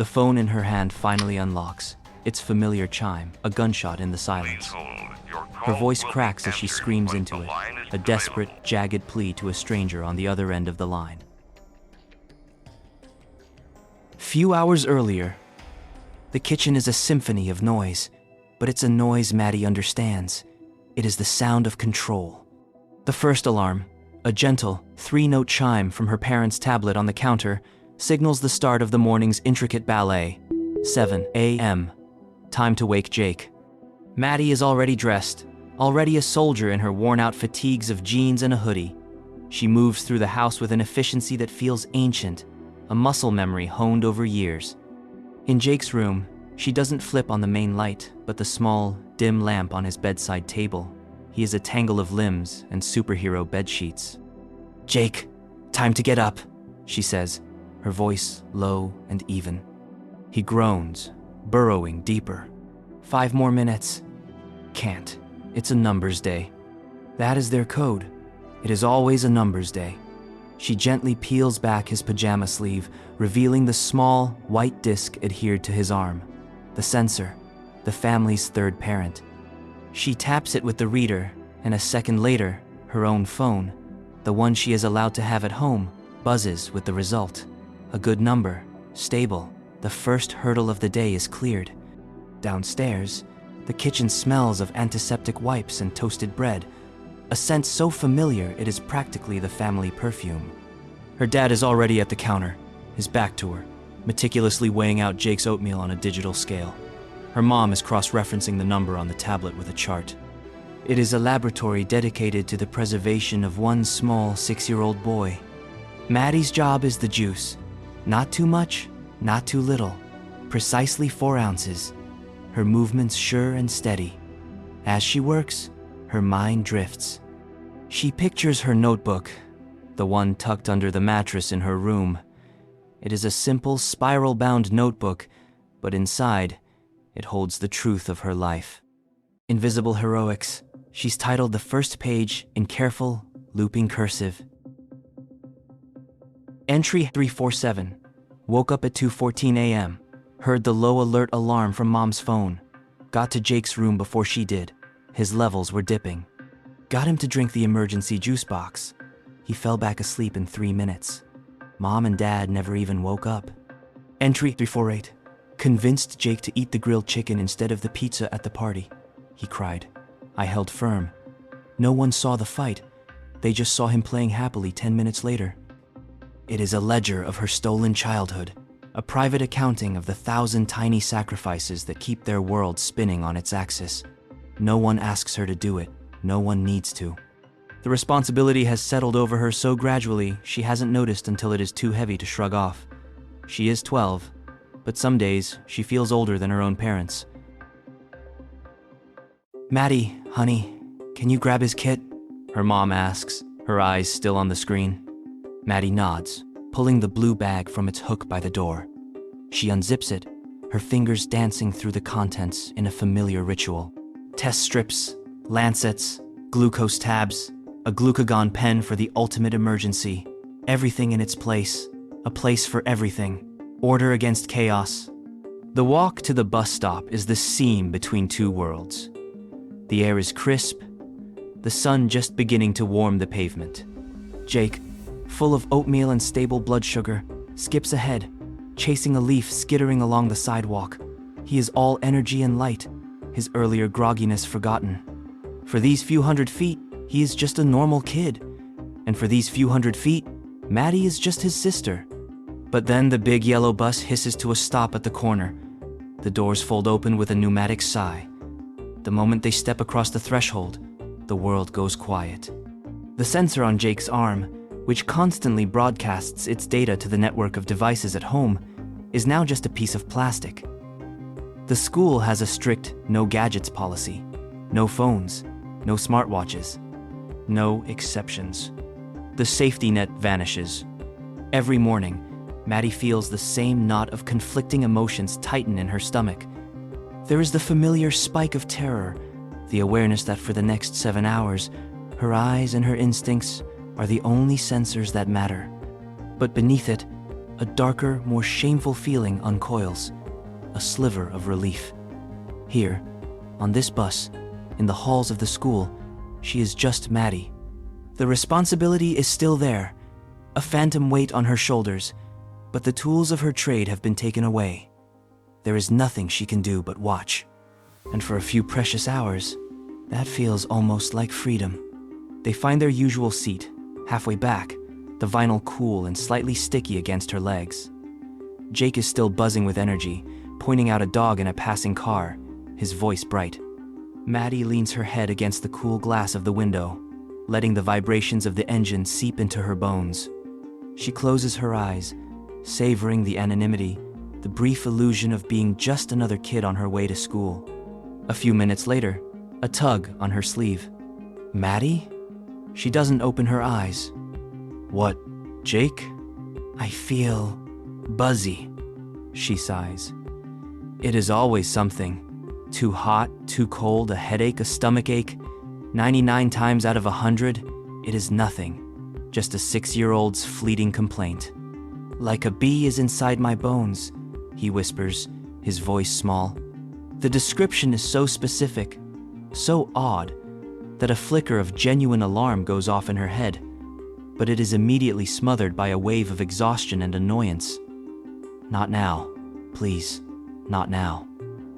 The phone in her hand finally unlocks. Its familiar chime, a gunshot in the silence. Her voice cracks as she screams into it, a desperate, jagged plea to a stranger on the other end of the line. Few hours earlier, the kitchen is a symphony of noise, but it's a noise Maddie understands. It is the sound of control. The first alarm, a gentle, 3-note chime from her parents' tablet on the counter, signals the start of the morning's intricate ballet. 7 a.m. Time to wake Jake. Maddie is already dressed, already a soldier in her worn-out fatigues of jeans and a hoodie. She moves through the house with an efficiency that feels ancient, a muscle memory honed over years. In Jake's room, she doesn't flip on the main light, but the small, dim lamp on his bedside table. He is a tangle of limbs and superhero bedsheets. "Jake, time to get up," she says, her voice low and even. He groans, burrowing deeper. 5 more minutes. Can't. It's a numbers day. That is their code. It is always a numbers day. She gently peels back his pajama sleeve, revealing the small, white disc adhered to his arm. The sensor, the family's third parent. She taps it with the reader, and a second later, her own phone, the one she is allowed to have at home, buzzes with the result. A good number, stable. The first hurdle of the day is cleared. Downstairs, the kitchen smells of antiseptic wipes and toasted bread, a scent so familiar it is practically the family perfume. Her dad is already at the counter, his back to her, meticulously weighing out Jake's oatmeal on a digital scale. Her mom is cross-referencing the number on the tablet with a chart. It is a laboratory dedicated to the preservation of one small 6-year-old boy. Maddie's job is the juice. Not too much, not too little. Precisely 4 ounces. Her movements sure and steady. As she works, her mind drifts. She pictures her notebook, the one tucked under the mattress in her room. It is a simple, spiral-bound notebook, but inside, it holds the truth of her life. Invisible Heroics. She's titled the first page in careful, looping cursive. Entry 347. Woke up at 2:14 a.m. Heard the low alert alarm from Mom's phone. Got to Jake's room before she did. His levels were dipping. Got him to drink the emergency juice box. He fell back asleep in 3 minutes. Mom and Dad never even woke up. Entry 348. Convinced Jake to eat the grilled chicken instead of the pizza at the party. He cried. I held firm. No one saw the fight. They just saw him playing happily 10 minutes later. It is a ledger of her stolen childhood, a private accounting of the 1,000 tiny sacrifices that keep their world spinning on its axis. No one asks her to do it. No one needs to. The responsibility has settled over her so gradually, she hasn't noticed until it is too heavy to shrug off. She is 12, but some days she feels older than her own parents. Maddie, honey, can you grab his kit? Her mom asks, her eyes still on the screen. Maddie nods, pulling the blue bag from its hook by the door. She unzips it, her fingers dancing through the contents in a familiar ritual. Test strips, lancets, glucose tabs, a glucagon pen for the ultimate emergency. Everything in its place, a place for everything. Order against chaos. The walk to the bus stop is the seam between two worlds. The air is crisp, the sun just beginning to warm the pavement. Jake, full of oatmeal and stable blood sugar, skips ahead, chasing a leaf skittering along the sidewalk. He is all energy and light, his earlier grogginess forgotten. For these few hundred feet, he is just a normal kid. And for these few hundred feet, Maddie is just his sister. But then the big yellow bus hisses to a stop at the corner. The doors fold open with a pneumatic sigh. The moment they step across the threshold, the world goes quiet. The sensor on Jake's arm, which constantly broadcasts its data to the network of devices at home, is now just a piece of plastic. The school has a strict no gadgets policy. No phones, no smartwatches, no exceptions. The safety net vanishes. Every morning, Maddie feels the same knot of conflicting emotions tighten in her stomach. There is the familiar spike of terror, the awareness that for the next 7 hours, her eyes and her instincts are the only sensors that matter. But beneath it, a darker, more shameful feeling uncoils, a sliver of relief. Here, on this bus, in the halls of the school, she is just Maddie. The responsibility is still there, a phantom weight on her shoulders, but the tools of her trade have been taken away. There is nothing she can do but watch. And for a few precious hours, that feels almost like freedom. They find their usual seat, halfway back, the vinyl cool and slightly sticky against her legs. Jake is still buzzing with energy, pointing out a dog in a passing car, his voice bright. Maddie leans her head against the cool glass of the window, letting the vibrations of the engine seep into her bones. She closes her eyes, savoring the anonymity, the brief illusion of being just another kid on her way to school. A few minutes later, a tug on her sleeve. Maddie? She doesn't open her eyes. What, Jake? I feel buzzy, she sighs. It is always something. Too hot, too cold, a headache, a stomachache. 99 times out of 100, it is nothing. Just a 6-year-old's fleeting complaint. Like a bee is inside my bones, he whispers, his voice small. The description is so specific, so odd, that a flicker of genuine alarm goes off in her head, but it is immediately smothered by a wave of exhaustion and annoyance. Not now, please, not now.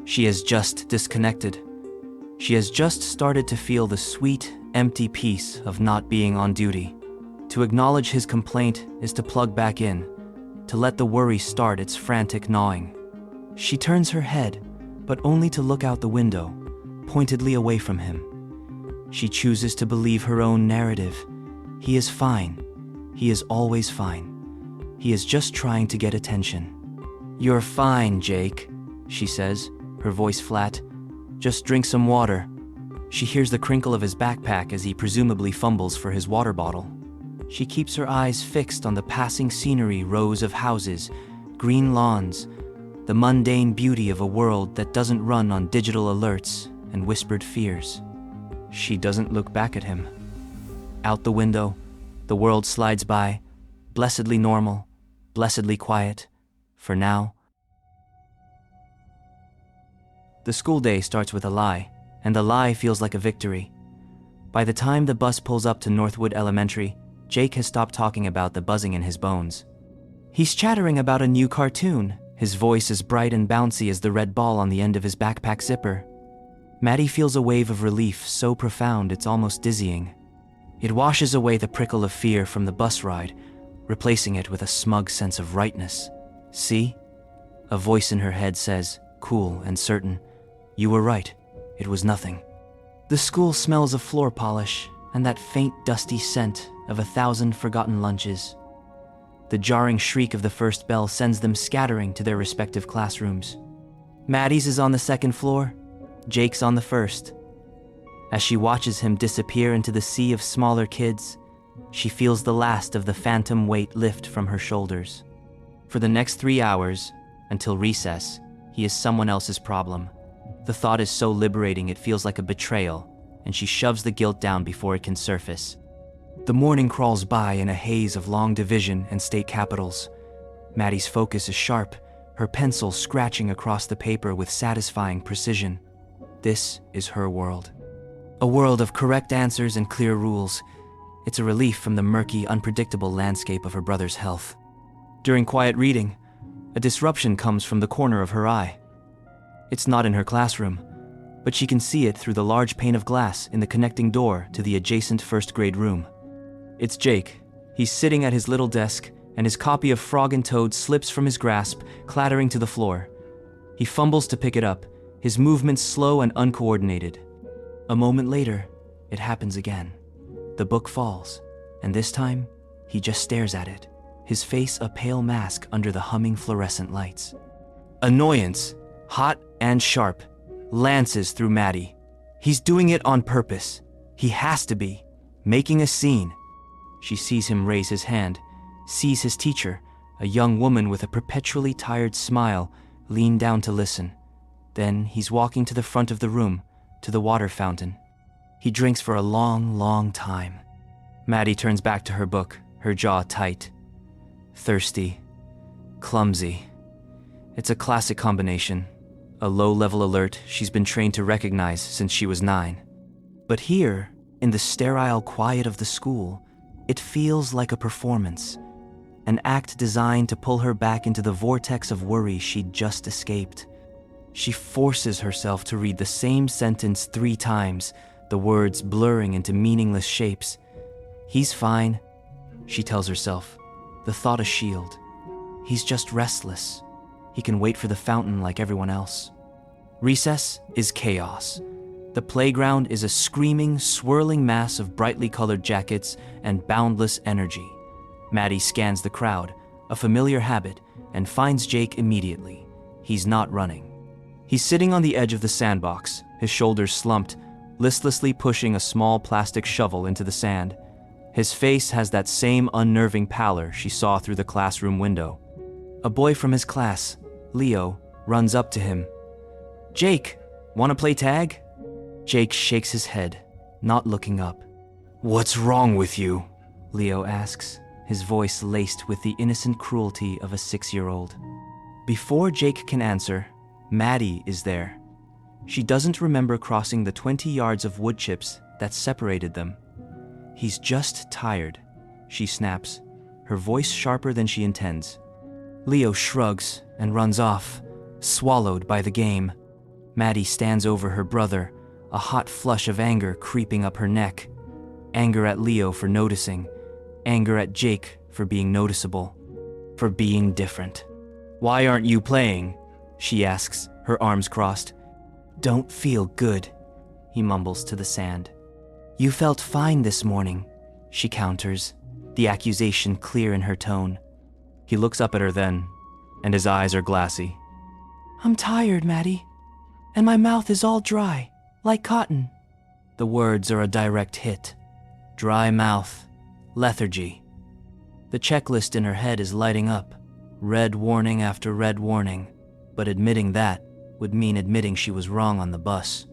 She has just disconnected. She has just started to feel the sweet, empty peace of not being on duty. To acknowledge his complaint is to plug back in, to let the worry start its frantic gnawing. She turns her head, but only to look out the window, pointedly away from him. She chooses to believe her own narrative. He is fine. He is always fine. He is just trying to get attention. You're fine, Jake, she says, her voice flat. Just drink some water. She hears the crinkle of his backpack as he presumably fumbles for his water bottle. She keeps her eyes fixed on the passing scenery, rows of houses, green lawns, the mundane beauty of a world that doesn't run on digital alerts and whispered fears. She doesn't look back at him. Out the window, the world slides by, blessedly normal, blessedly quiet, for now. The school day starts with a lie, and the lie feels like a victory. By the time the bus pulls up to Northwood Elementary, Jake has stopped talking about the buzzing in his bones. He's chattering about a new cartoon, his voice as bright and bouncy as the red ball on the end of his backpack zipper. Maddie feels a wave of relief so profound it's almost dizzying. It washes away the prickle of fear from the bus ride, replacing it with a smug sense of rightness. See? A voice in her head says, cool and certain, you were right, it was nothing. The school smells of floor polish and that faint dusty scent of 1,000 forgotten lunches. The jarring shriek of the first bell sends them scattering to their respective classrooms. Maddie's is on the second floor, Jake's on the first. As she watches him disappear into the sea of smaller kids, she feels the last of the phantom weight lift from her shoulders. For the next 3 hours, until recess, he is someone else's problem. The thought is so liberating it feels like a betrayal, and she shoves the guilt down before it can surface. The morning crawls by in a haze of long division and state capitals. Maddie's focus is sharp, her pencil scratching across the paper with satisfying precision. This is her world. A world of correct answers and clear rules. It's a relief from the murky, unpredictable landscape of her brother's health. During quiet reading, a disruption comes from the corner of her eye. It's not in her classroom, but she can see it through the large pane of glass in the connecting door to the adjacent first grade room. It's Jake. He's sitting at his little desk, and his copy of Frog and Toad slips from his grasp, clattering to the floor. He fumbles to pick it up, his movements slow and uncoordinated. A moment later, it happens again. The book falls, and this time, he just stares at it, his face a pale mask under the humming fluorescent lights. Annoyance, hot and sharp, lances through Maddie. He's doing it on purpose. He has to be, making a scene. She sees him raise his hand, sees his teacher, a young woman with a perpetually tired smile, lean down to listen. Then he's walking to the front of the room, to the water fountain. He drinks for a long, long time. Maddie turns back to her book, her jaw tight. Thirsty. Clumsy. It's a classic combination. A low-level alert she's been trained to recognize since she was 9. But here, in the sterile quiet of the school, it feels like a performance. An act designed to pull her back into the vortex of worry she'd just escaped. She forces herself to read the same sentence 3 times, the words blurring into meaningless shapes. He's fine, she tells herself, the thought a shield. He's just restless. He can wait for the fountain like everyone else. Recess is chaos. The playground is a screaming, swirling mass of brightly colored jackets and boundless energy. Maddie scans the crowd, a familiar habit, and finds Jake immediately. He's not running. He's sitting on the edge of the sandbox, his shoulders slumped, listlessly pushing a small plastic shovel into the sand. His face has that same unnerving pallor she saw through the classroom window. A boy from his class, Leo, runs up to him. "Jake, want to play tag?" Jake shakes his head, not looking up. "What's wrong with you?" Leo asks, his voice laced with the innocent cruelty of a 6-year-old. Before Jake can answer, Maddie is there. She doesn't remember crossing the 20 yards of wood chips that separated them. "He's just tired," she snaps, her voice sharper than she intends. Leo shrugs and runs off, swallowed by the game. Maddie stands over her brother, a hot flush of anger creeping up her neck. Anger at Leo for noticing, anger at Jake for being noticeable, for being different. "Why aren't you playing?" she asks, her arms crossed. "Don't feel good," he mumbles to the sand. "You felt fine this morning," she counters, the accusation clear in her tone. He looks up at her then, and his eyes are glassy. "I'm tired, Maddie, and my mouth is all dry, like cotton." The words are a direct hit. Dry mouth, lethargy. The checklist in her head is lighting up, red warning after red warning, but admitting that would mean admitting she was wrong on the bus.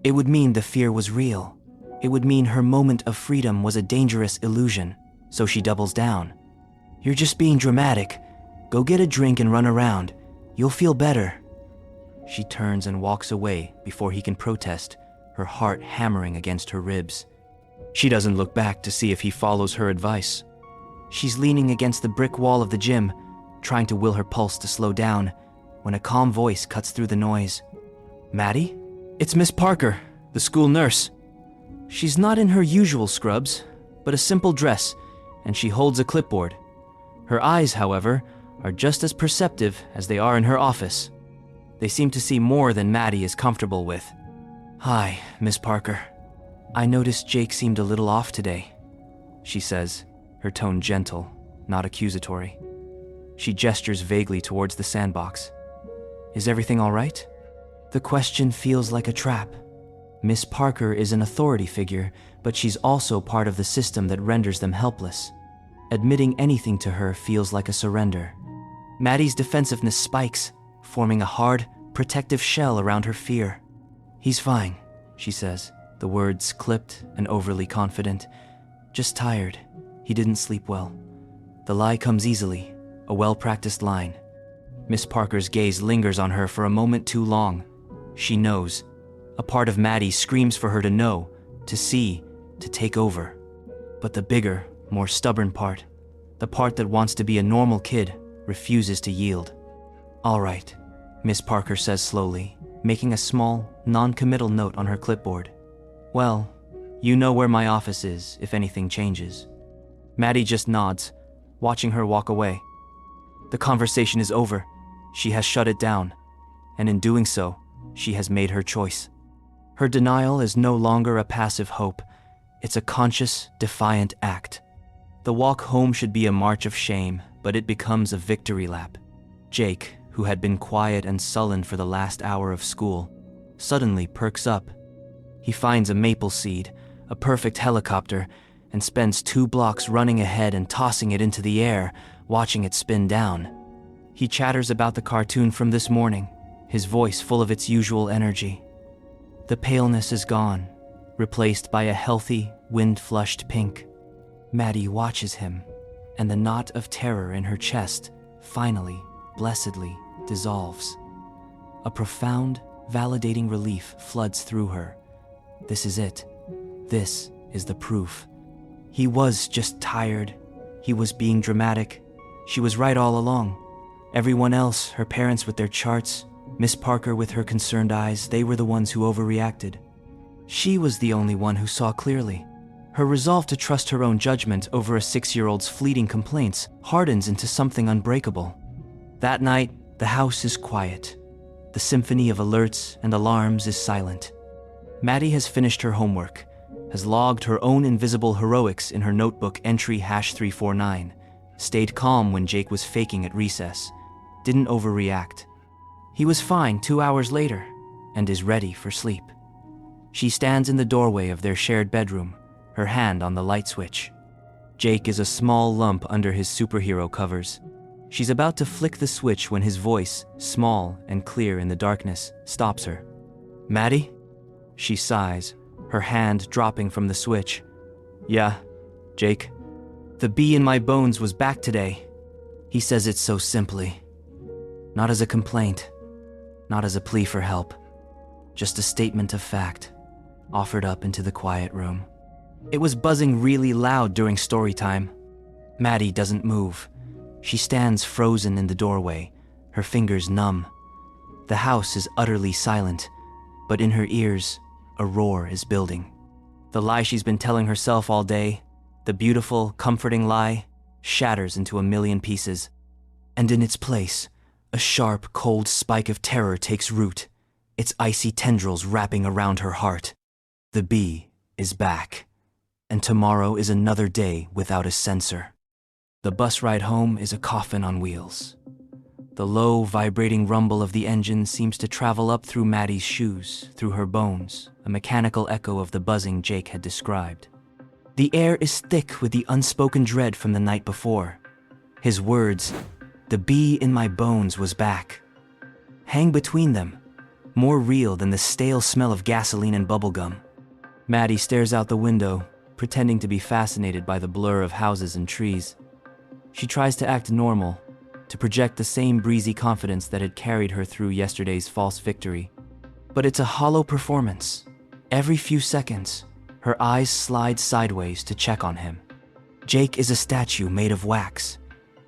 It would mean the fear was real. It would mean her moment of freedom was a dangerous illusion, so she doubles down. "You're just being dramatic. Go get a drink and run around. You'll feel better." She turns and walks away before he can protest, her heart hammering against her ribs. She doesn't look back to see if he follows her advice. She's leaning against the brick wall of the gym, trying to will her pulse to slow down, when a calm voice cuts through the noise. "Maddie? It's Miss Parker, the school nurse." She's not in her usual scrubs, but a simple dress, and she holds a clipboard. Her eyes, however, are just as perceptive as they are in her office. They seem to see more than Maddie is comfortable with. "Hi, Miss Parker. I noticed Jake seemed a little off today," she says, her tone gentle, not accusatory. She gestures vaguely towards the sandbox. "Is everything all right?" The question feels like a trap. Miss Parker is an authority figure, but she's also part of the system that renders them helpless. Admitting anything to her feels like a surrender. Maddie's defensiveness spikes, forming a hard, protective shell around her fear. "He's fine," she says, the words clipped and overly confident. "Just tired. He didn't sleep well." The lie comes easily, a well-practiced line. Miss Parker's gaze lingers on her for a moment too long. She knows. A part of Maddie screams for her to know, to see, to take over. But the bigger, more stubborn part, the part that wants to be a normal kid, refuses to yield. "All right," Miss Parker says slowly, making a small, non-committal note on her clipboard. "Well, you know where my office is if anything changes." Maddie just nods, watching her walk away. The conversation is over. She has shut it down, and in doing so, she has made her choice. Her denial is no longer a passive hope. It's a conscious, defiant act. The walk home should be a march of shame, but it becomes a victory lap. Jake, who had been quiet and sullen for the last hour of school, suddenly perks up. He finds a maple seed, a perfect helicopter, and spends 2 blocks running ahead and tossing it into the air, watching it spin down. He chatters about the cartoon from this morning, his voice full of its usual energy. The paleness is gone, replaced by a healthy, wind-flushed pink. Maddie watches him, and the knot of terror in her chest finally, blessedly, dissolves. A profound, validating relief floods through her. This is it. This is the proof. He was just tired. He was being dramatic. She was right all along. Everyone else, her parents with their charts, Miss Parker with her concerned eyes, they were the ones who overreacted. She was the only one who saw clearly. Her resolve to trust her own judgment over a 6-year-old's fleeting complaints hardens into something unbreakable. That night, the house is quiet. The symphony of alerts and alarms is silent. Maddie has finished her homework, has logged her own invisible heroics in her notebook entry #349, stayed calm when Jake was faking at recess, didn't overreact. He was fine 2 hours later, and is ready for sleep. She stands in the doorway of their shared bedroom, her hand on the light switch. Jake is a small lump under his superhero covers. She's about to flick the switch when his voice, small and clear in the darkness, stops her. "Maddie?" She sighs, her hand dropping from the switch. "Yeah, Jake." "The bee in my bones was back today." He says it so simply. Not as a complaint, not as a plea for help, just a statement of fact, offered up into the quiet room. It was buzzing really loud during story time. Maddie doesn't move. She stands frozen in the doorway, her fingers numb. The house is utterly silent, but in her ears, a roar is building. The lie she's been telling herself all day, the beautiful, comforting lie, shatters into a million pieces. And in its place, a sharp, cold spike of terror takes root, its icy tendrils wrapping around her heart. The bee is back, and tomorrow is another day without a censor. The bus ride home is a coffin on wheels. The low, vibrating rumble of the engine seems to travel up through Maddie's shoes, through her bones, a mechanical echo of the buzzing Jake had described. The air is thick with the unspoken dread from the night before. His words, "The bee in my bones was back," hang between them, more real than the stale smell of gasoline and bubblegum. Maddie stares out the window, pretending to be fascinated by the blur of houses and trees. She tries to act normal, to project the same breezy confidence that had carried her through yesterday's false victory. But it's a hollow performance. Every few seconds, her eyes slide sideways to check on him. Jake is a statue made of wax.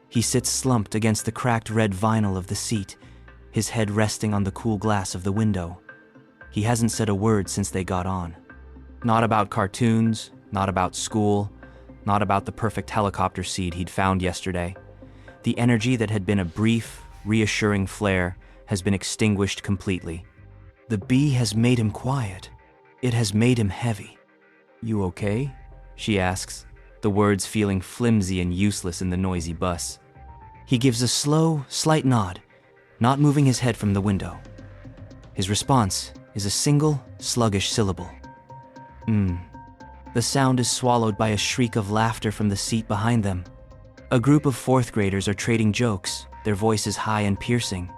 He sits slumped against the cracked red vinyl of the seat, his head resting on the cool glass of the window. He hasn't said a word since they got on. Not about cartoons, not about school, not about the perfect helicopter seat he'd found yesterday. The energy that had been a brief, reassuring flare has been extinguished completely. The bee has made him quiet. It has made him heavy. "You okay?" she asks, the words feeling flimsy and useless in the noisy bus. He gives a slow, slight nod, not moving his head from the window. His response is a single, sluggish syllable. The sound is swallowed by a shriek of laughter from the seat behind them. A group of fourth graders are trading jokes, their voices high and piercing.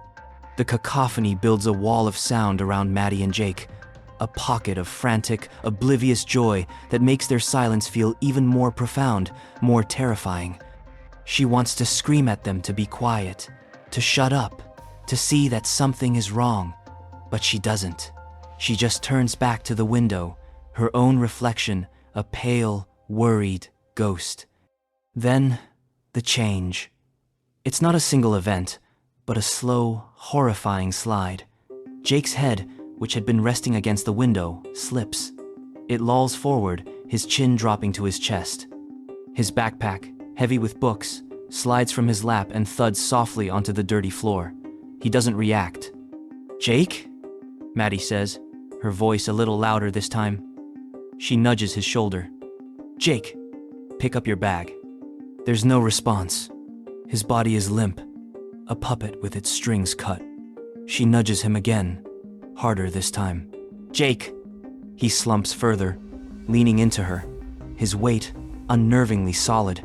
The cacophony builds a wall of sound around Maddie and Jake, a pocket of frantic, oblivious joy that makes their silence feel even more profound, more terrifying. She wants to scream at them to be quiet, to shut up, to see that something is wrong, but she doesn't. She just turns back to the window, her own reflection, a pale, worried ghost. Then, the change. It's not a single event, but a slow, horrifying slide. Jake's head, which had been resting against the window, slips. It lolls forward, his chin dropping to his chest. His backpack, heavy with books, slides from his lap and thuds softly onto the dirty floor. He doesn't react. "Jake?" Maddie says, her voice a little louder this time. She nudges his shoulder. "Jake, pick up your bag." There's no response. His body is limp, a puppet with its strings cut. She nudges him again, harder this time. "Jake!" He slumps further, leaning into her, his weight unnervingly solid.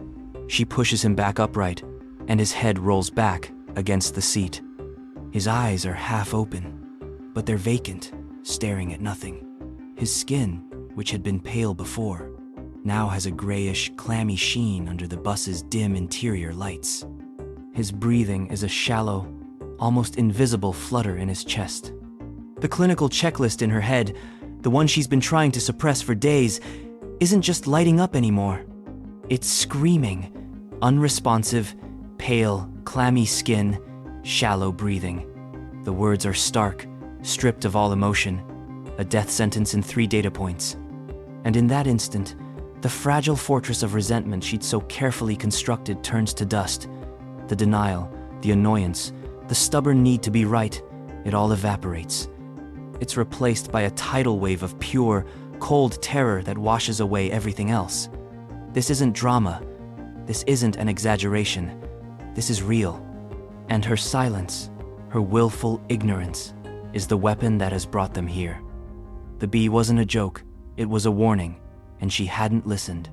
She pushes him back upright, and his head rolls back against the seat. His eyes are half open, but they're vacant, staring at nothing. His skin, which had been pale before, now has a grayish, clammy sheen under the bus's dim interior lights. His breathing is a shallow, almost invisible flutter in his chest. The clinical checklist in her head, the one she's been trying to suppress for days, isn't just lighting up anymore. It's screaming, unresponsive, pale, clammy skin, shallow breathing. The words are stark, stripped of all emotion, a death sentence in 3 data points. And in that instant, the fragile fortress of resentment she'd so carefully constructed turns to dust. The denial, the annoyance, the stubborn need to be right, it all evaporates. It's replaced by a tidal wave of pure, cold terror that washes away everything else. This isn't drama. This isn't an exaggeration. This is real. And her silence, her willful ignorance, is the weapon that has brought them here. The bee wasn't a joke, it was a warning, and she hadn't listened.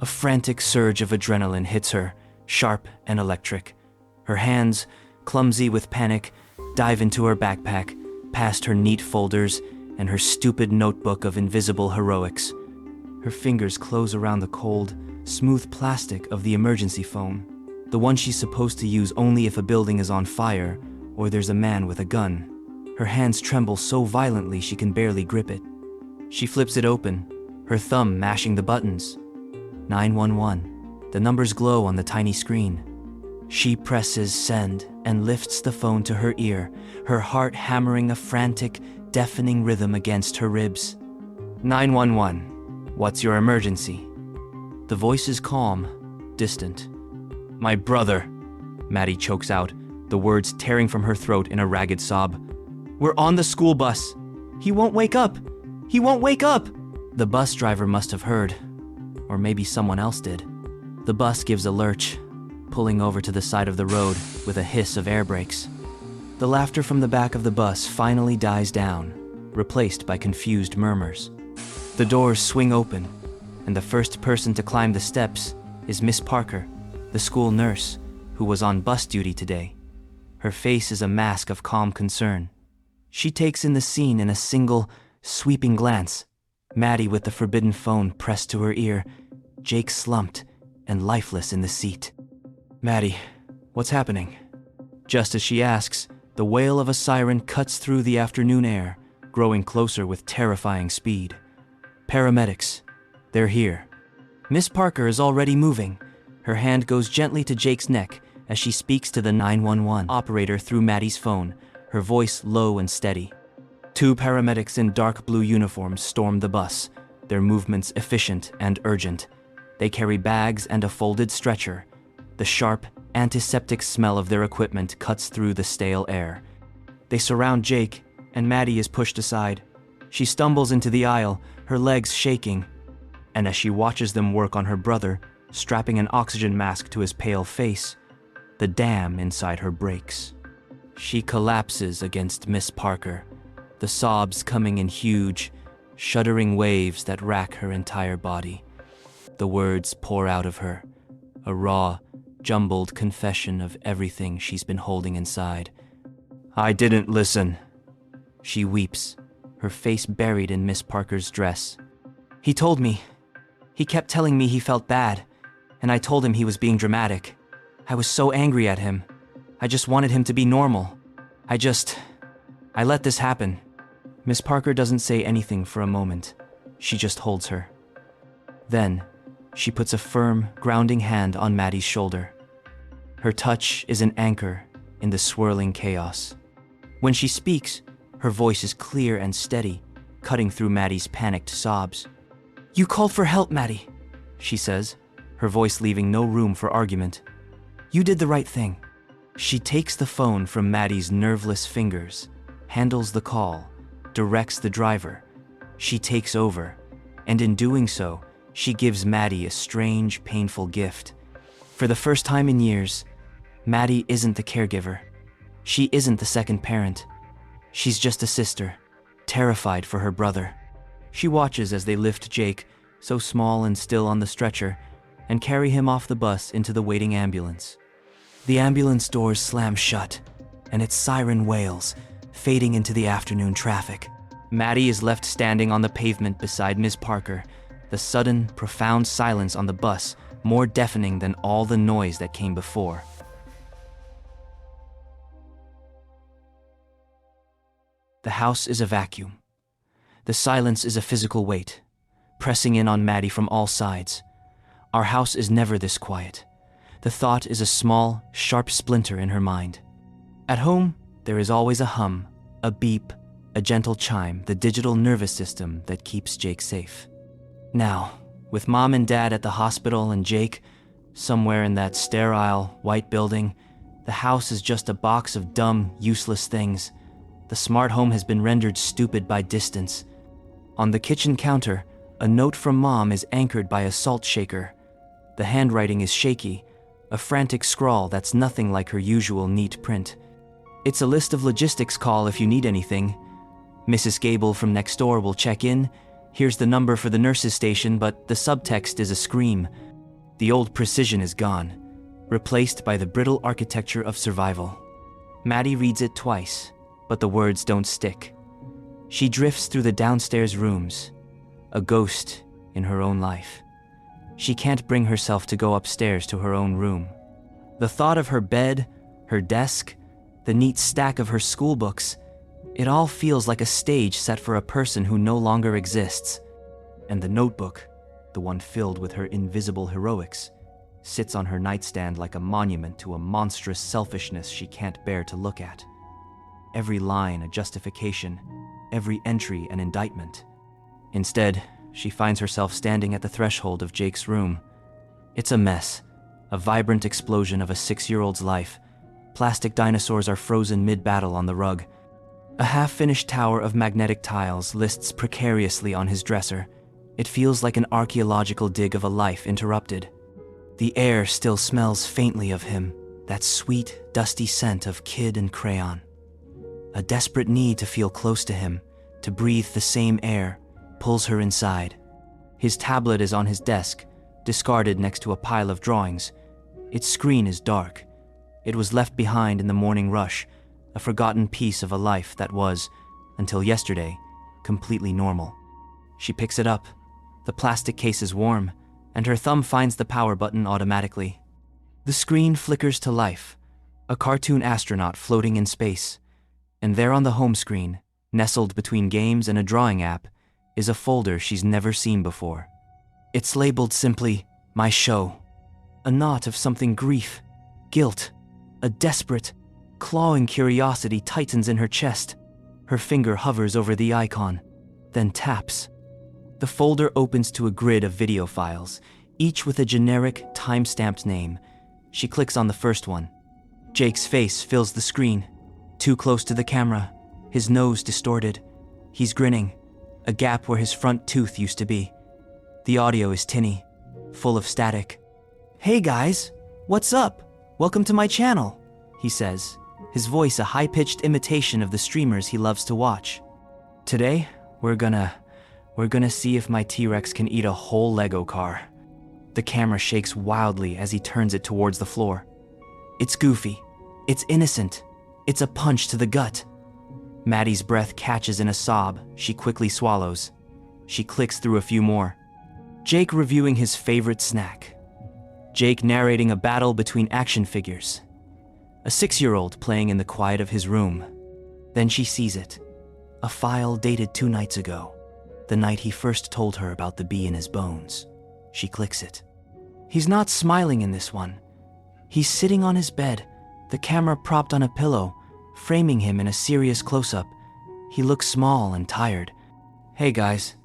A frantic surge of adrenaline hits her, sharp and electric. Her hands, clumsy with panic, dive into her backpack, past her neat folders and her stupid notebook of invisible heroics. Her fingers close around the cold, smooth plastic of the emergency phone, the one she's supposed to use only if a building is on fire or there's a man with a gun. Her hands tremble so violently she can barely grip it. She flips it open, her thumb mashing the buttons. 911. The numbers glow on the tiny screen. She presses send and lifts the phone to her ear, her heart hammering a frantic, deafening rhythm against her ribs. 911. What's your emergency? The voice is calm, distant. My brother, Maddie chokes out, the words tearing from her throat in a ragged sob. We're on the school bus. He won't wake up. He won't wake up. The bus driver must have heard, or maybe someone else did. The bus gives a lurch, pulling over to the side of the road with a hiss of air brakes. The laughter from the back of the bus finally dies down, replaced by confused murmurs. The doors swing open, and the first person to climb the steps is Miss Parker, the school nurse, who was on bus duty today. Her face is a mask of calm concern. She takes in the scene in a single, sweeping glance. Maddie with the forbidden phone pressed to her ear, Jake slumped and lifeless in the seat. Maddie, what's happening? Just as she asks, the wail of a siren cuts through the afternoon air, growing closer with terrifying speed. Paramedics, they're here. Miss Parker is already moving. Her hand goes gently to Jake's neck as she speaks to the 911 operator through Maddie's phone, her voice low and steady. 2 paramedics in dark blue uniforms storm the bus, their movements efficient and urgent. They carry bags and a folded stretcher. The sharp, antiseptic smell of their equipment cuts through the stale air. They surround Jake, and Maddie is pushed aside. She stumbles into the aisle, her legs shaking. And as she watches them work on her brother, strapping an oxygen mask to his pale face, the dam inside her breaks. She collapses against Miss Parker, the sobs coming in huge, shuddering waves that rack her entire body. The words pour out of her, a raw, jumbled confession of everything she's been holding inside. I didn't listen. She weeps, her face buried in Miss Parker's dress. He told me. He kept telling me he felt bad, and I told him he was being dramatic. I was so angry at him. I just wanted him to be normal. I let this happen. Miss Parker doesn't say anything for a moment. She just holds her. Then, she puts a firm, grounding hand on Maddie's shoulder. Her touch is an anchor in the swirling chaos. When she speaks, her voice is clear and steady, cutting through Maddie's panicked sobs. You called for help, Maddie, she says, her voice leaving no room for argument. You did the right thing. She takes the phone from Maddie's nerveless fingers, handles the call, directs the driver. She takes over, and in doing so, she gives Maddie a strange, painful gift. For the first time in years, Maddie isn't the caregiver. She isn't the second parent. She's just a sister, terrified for her brother. She watches as they lift Jake, so small and still on the stretcher, and carry him off the bus into the waiting ambulance. The ambulance doors slam shut, and its siren wails, fading into the afternoon traffic. Maddie is left standing on the pavement beside Miss Parker, the sudden, profound silence on the bus more deafening than all the noise that came before. The house is a vacuum. The silence is a physical weight, pressing in on Maddie from all sides. Our house is never this quiet. The thought is a small, sharp splinter in her mind. At home, there is always a hum, a beep, a gentle chime, the digital nervous system that keeps Jake safe. Now, with Mom and Dad at the hospital and Jake somewhere in that sterile, white building, the house is just a box of dumb, useless things. The smart home has been rendered stupid by distance. On the kitchen counter, a note from Mom is anchored by a salt shaker. The handwriting is shaky, a frantic scrawl that's nothing like her usual neat print. It's a list of logistics call if you need anything. Mrs. Gable from next door will check in. Here's the number for the nurse's station, but the subtext is a scream. The old precision is gone, replaced by the brittle architecture of survival. Maddie reads it twice, but the words don't stick. She drifts through the downstairs rooms, a ghost in her own life. She can't bring herself to go upstairs to her own room. The thought of her bed, her desk, the neat stack of her school books, it all feels like a stage set for a person who no longer exists. And the notebook, the one filled with her invisible heroics, sits on her nightstand like a monument to a monstrous selfishness she can't bear to look at. Every line a justification, every entry an indictment. Instead, she finds herself standing at the threshold of Jake's room. It's a mess, a vibrant explosion of a 6-year-old's life. Plastic dinosaurs are frozen mid-battle on the rug. A half-finished tower of magnetic tiles lists precariously on his dresser. It feels like an archaeological dig of a life interrupted. The air still smells faintly of him, that sweet, dusty scent of kid and crayon. A desperate need to feel close to him, to breathe the same air, pulls her inside. His tablet is on his desk, discarded next to a pile of drawings. Its screen is dark. It was left behind in the morning rush, a forgotten piece of a life that was, until yesterday, completely normal. She picks it up. The plastic case is warm, and her thumb finds the power button automatically. The screen flickers to life, a cartoon astronaut floating in space. And there on the home screen, nestled between games and a drawing app, is a folder she's never seen before. It's labeled simply, My Show. A knot of something grief, guilt, a desperate, clawing curiosity tightens in her chest. Her finger hovers over the icon, then taps. The folder opens to a grid of video files, each with a generic, time-stamped name. She clicks on the first one. Jake's face fills the screen, too close to the camera, his nose distorted. He's grinning, a gap where his front tooth used to be. The audio is tinny, full of static. "Hey guys, what's up? Welcome to my channel," he says, his voice a high-pitched imitation of the streamers he loves to watch. "Today, we're gonna see if my T-Rex can eat a whole Lego car." The camera shakes wildly as he turns it towards the floor. It's goofy. It's innocent. It's a punch to the gut. Maddie's breath catches in a sob. She quickly swallows. She clicks through a few more. Jake reviewing his favorite snack. Jake narrating a battle between action figures. A 6-year-old playing in the quiet of his room. Then she sees it. A file dated 2 nights ago. The night he first told her about the bee in his bones. She clicks it. He's not smiling in this one. He's sitting on his bed, the camera propped on a pillow, framing him in a serious close-up. He looks small and tired. "Hey guys,"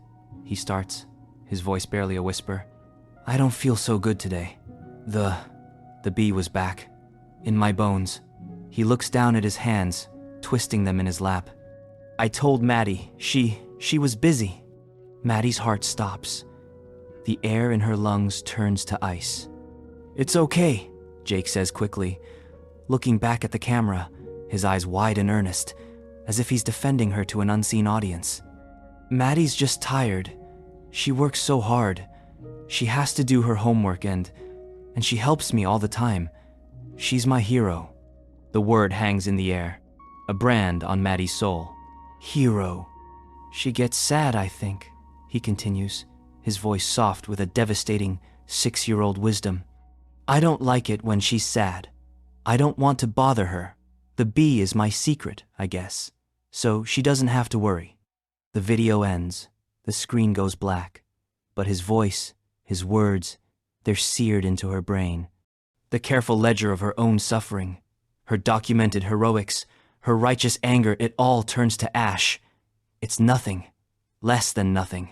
he starts, his voice barely a whisper. "I don't feel so good today. The bee was back. In my bones." He looks down at his hands, twisting them in his lap. "I told Maddie. She was busy." Maddie's heart stops. The air in her lungs turns to ice. "It's okay," Jake says quickly, looking back at the camera, his eyes wide and earnest, as if he's defending her to an unseen audience. "Maddie's just tired. She works so hard. She has to do her homework and she helps me all the time. She's my hero." The word hangs in the air, a brand on Maddie's soul. Hero. "She gets sad, I think," he continues, his voice soft with a devastating 6-year-old wisdom. "I don't like it when she's sad. I don't want to bother her. The bee is my secret, I guess." so she doesn't have to worry. The video ends, the screen goes black, but his voice, his words, they're seared into her brain. The careful ledger of her own suffering, her documented heroics, her righteous anger, it all turns to ash. It's nothing, less than nothing.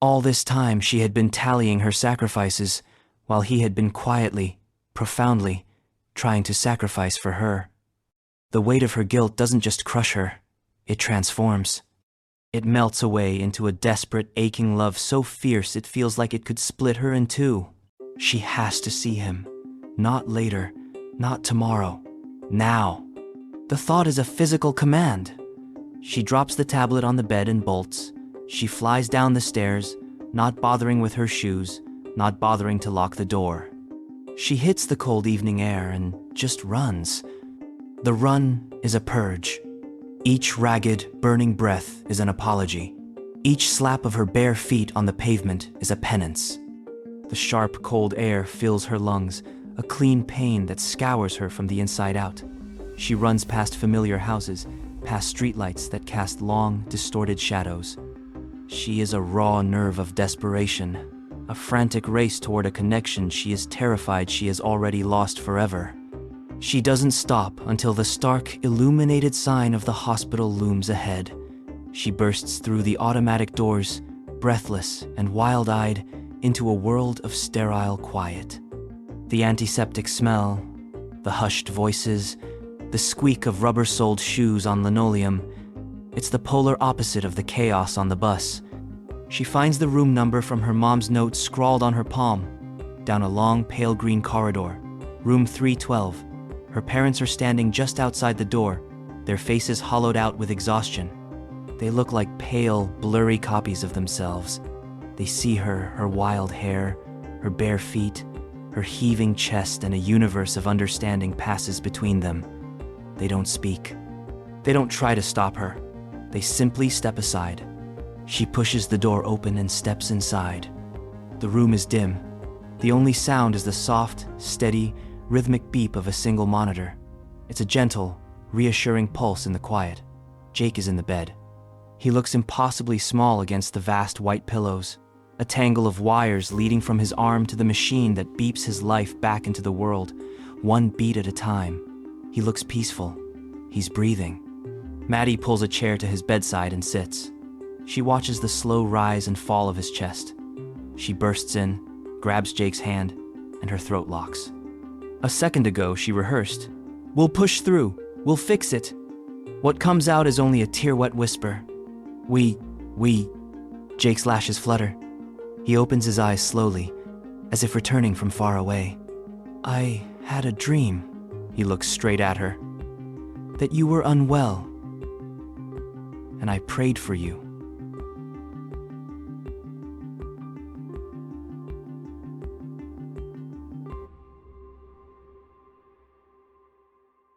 All this time she had been tallying her sacrifices, while he had been quietly, profoundly, trying to sacrifice for her. The weight of her guilt doesn't just crush her, it transforms. It melts away into a desperate, aching love so fierce it feels like it could split her in two. She has to see him. Not later, not tomorrow, now. The thought is a physical command. She drops the tablet on the bed and bolts. She flies down the stairs, not bothering with her shoes, not bothering to lock the door. She hits the cold evening air and just runs. The run is a purge. Each ragged, burning breath is an apology. Each slap of her bare feet on the pavement is a penance. The sharp, cold air fills her lungs, a clean pain that scours her from the inside out. She runs past familiar houses, past streetlights that cast long, distorted shadows. She is a raw nerve of desperation, a frantic race toward a connection she is terrified she has already lost forever. She doesn't stop until the stark, illuminated sign of the hospital looms ahead. She bursts through the automatic doors, breathless and wild-eyed, into a world of sterile quiet. The antiseptic smell, the hushed voices, the squeak of rubber-soled shoes on linoleum. It's the polar opposite of the chaos on the bus. She finds the room number from her mom's note scrawled on her palm, down a long, pale green corridor. Room 312. Her parents are standing just outside the door, their faces hollowed out with exhaustion. They look like pale, blurry copies of themselves. They see her wild hair, her bare feet, her heaving chest, and a universe of understanding passes between them. They don't speak. They don't try to stop her. They simply step aside. She pushes the door open and steps inside. The room is dim. The only sound is the soft, steady, rhythmic beep of a single monitor. It's a gentle, reassuring pulse in the quiet. Jake is in the bed. He looks impossibly small against the vast white pillows, a tangle of wires leading from his arm to the machine that beeps his life back into the world, one beat at a time. He looks peaceful. He's breathing. Maddie pulls a chair to his bedside and sits. She watches the slow rise and fall of his chest. She bursts in, grabs Jake's hand, and her throat locks. A second ago, she rehearsed. "We'll push through. We'll fix it." What comes out is only a tear-wet whisper. We. Jake's lashes flutter. He opens his eyes slowly, as if returning from far away. "I had a dream." He looks straight at her. "That you were unwell. And I prayed for you."